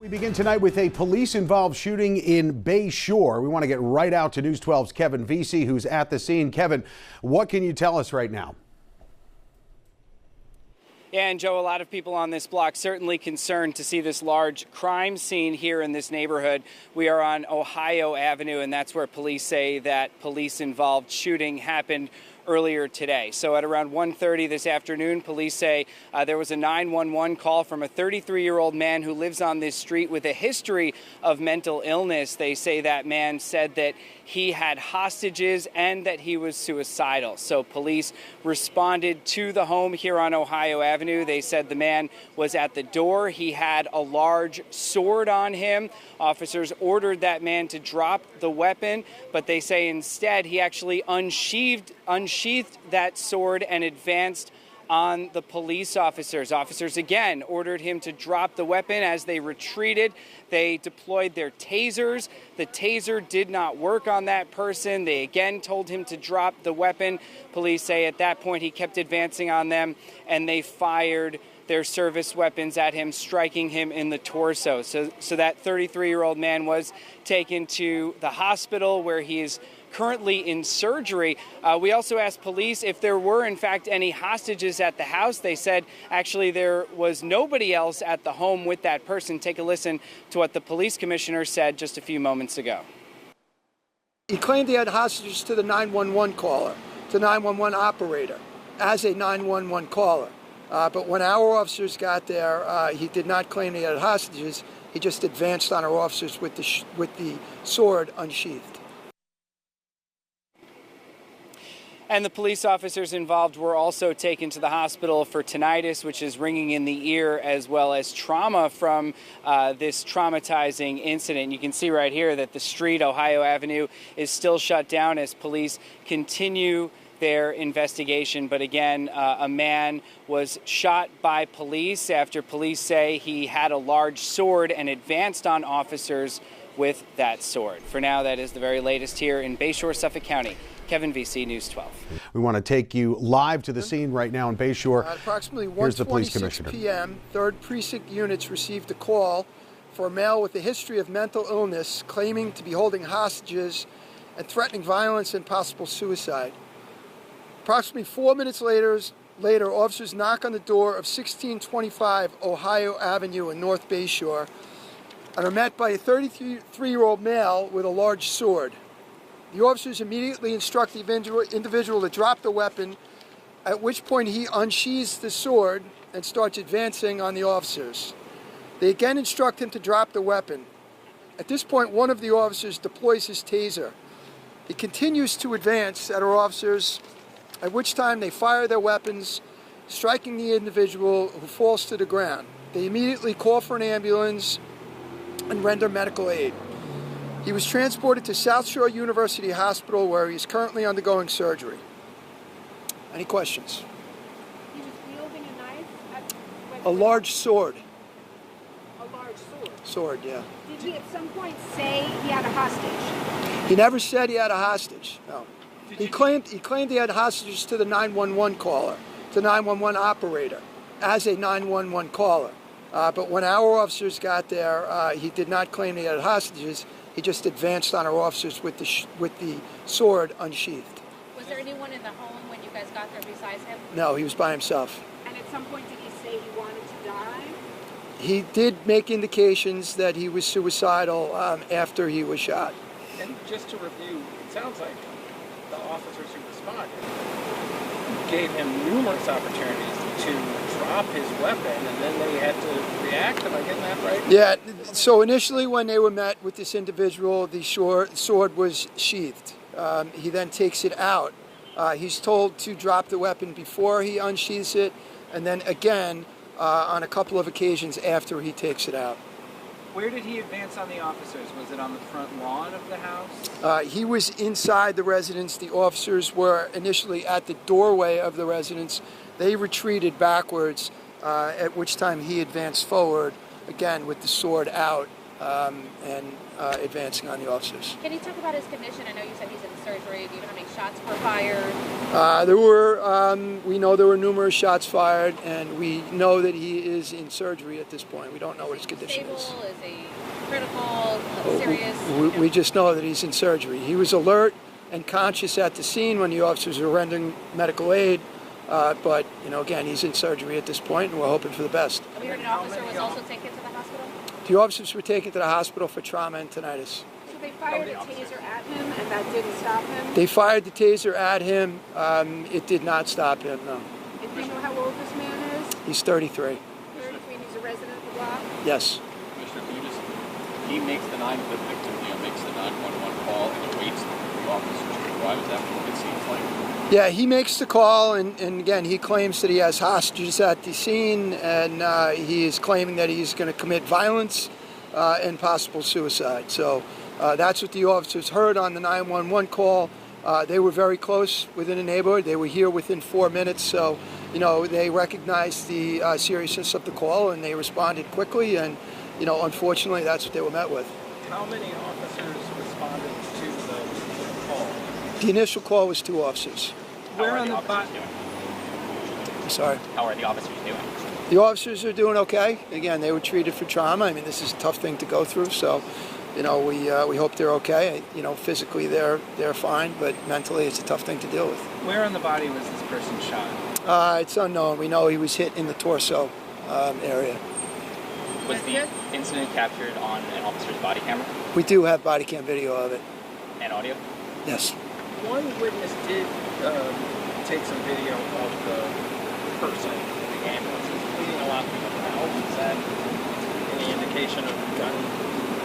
We begin tonight with a police-involved shooting in Bay Shore. We want to get right out to News 12's Kevin Vesey, who's at the scene. Kevin, what can you tell us right now? Yeah, and Joe, a lot of people on this block certainly concerned to see this large crime scene here in this neighborhood. We are on Ohio Avenue, and that's where police say that police-involved shooting happened earlier today. So at around 1:30 this afternoon, police say there was a 911 call from a 33-year-old man who lives on this street with a history of mental illness. They say that man said that he had hostages and that he was suicidal. So police responded to the home here on Ohio Avenue. They said the man was at the door. He had a large sword on him. Officers ordered that man to drop the weapon, but they say instead he actually unsheathed that sword and advanced on the police officers. Officers again ordered him to drop the weapon. As they retreated, they deployed their tasers. The taser did not work on that person. They again told him to drop the weapon. Police say at that point he kept advancing on them, and they fired their service weapons at him, striking him in the torso. So that 33-year-old man was taken to the hospital where he is currently in surgery. We also asked police if there were, in fact, any hostages at the house. They said actually there was nobody else at the home with that person. Take a listen to what the police commissioner said just a few moments ago. He claimed he had hostages to the 911 caller, to 911 operator, as a 911 caller. But when our officers got there, he did not claim he had hostages. He just advanced on our officers with the sword unsheathed. And the police officers involved were also taken to the hospital for tinnitus, which is ringing in the ear, as well as trauma from this traumatizing incident. You can see right here that the street, Ohio Avenue, is still shut down as police continue their investigation. But again, a man was shot by police after police say he had a large sword and advanced on officers with that sword. For now, that is the very latest here in Bay Shore, Suffolk County. Kevin Vesey, News 12. We want to take you live to the scene right now in Bay Shore. At approximately Here's the police commissioner. 1:26 p.m., 3rd Precinct units received a call for a male with a history of mental illness claiming to be holding hostages and threatening violence and possible suicide. Approximately 4 minutes later, officers knock on the door of 1625 Ohio Avenue in North Bay Shore and are met by a 33-year-old male with a large sword. The officers immediately instruct the individual to drop the weapon, at which point he unsheathes the sword and starts advancing on the officers. They again instruct him to drop the weapon. At this point, one of the officers deploys his taser. He continues to advance at our officers, at which time they fire their weapons, striking the individual who falls to the ground. They immediately call for an ambulance and render medical aid. He was transported to South Shore University Hospital, where he is currently undergoing surgery. Any questions? He was wielding a knife? A large sword. A large sword? Sword, yeah. Did he at some point say he had a hostage? He never said he had a hostage, no. He claimed he had hostages to the 911 caller, to 911 operator, as a 911 caller. But when our officers got there, he did not claim he had hostages. He just advanced on our officers with the sword unsheathed. Was there anyone in the home when you guys got there besides him? No, he was by himself. And at some point did he say he wanted to die? He did make indications that he was suicidal after he was shot. And just to review, it sounds like the officers who responded gave him numerous opportunities to drop his weapon, and then they had to react. Am I getting that right? Yeah, so initially when they were met with this individual, the sword was sheathed. He then takes it out. He's told to drop the weapon before he unsheathes it, and then again on a couple of occasions after he takes it out. Where did he advance on the officers? Was it on the front lawn of the house? He was inside the residence. The officers were initially at the doorway of the residence. They retreated backwards, at which time he advanced forward, again with the sword out, and advancing on the officers. Can you talk about his condition? I know you said he's in surgery. Do you know how many shots were fired? We know there were numerous shots fired, and we know that he is in surgery at this point. We don't know what his condition is. Stable? Is he critical? Serious? We just know that he's in surgery. He was alert and conscious at the scene when the officers were rendering medical aid, but again, he's in surgery at this point, and we're hoping for the best. We heard an officer was also taken to the hospital? The officers were taken to the hospital for trauma and tinnitus. So they fired a taser at him, and that didn't stop him? They fired the taser at him. It did not stop him, no. And do you know how old this man is? He's 33. 33, and he's a resident of the block? Yes. Commissioner, can you just, he makes the victim, makes the 911 call and awaits the officers to arrive. Is that what it seems like? Yeah, he makes the call, and again, he claims that he has hostages at the scene, and he is claiming that he's going to commit violence and possible suicide. So that's what the officers heard on the 911 call. They were very close within the neighborhood. They were here within 4 minutes, so they recognized the seriousness of the call, and they responded quickly, and unfortunately, that's what they were met with. How many officers responded to the call? The initial call was 2 officers. Where on the body? Sorry. How are the officers doing? The officers are doing okay. Again, they were treated for trauma. I mean, this is a tough thing to go through, so we hope they're okay. Physically they're fine, but mentally it's a tough thing to deal with. Where on the body was this person shot? It's unknown. We know he was hit in the torso area. Was the incident captured on an officer's body camera We do have body cam video of it. and audio? Yes. One witness did take some video of the person in the ambulance. He was bleeding a lot from the mouth. Is that any indication of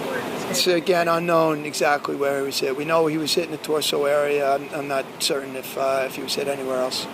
where it was hit? It's again unknown exactly where he was hit. We know he was hit in the torso area. I'm not certain if he was hit anywhere else.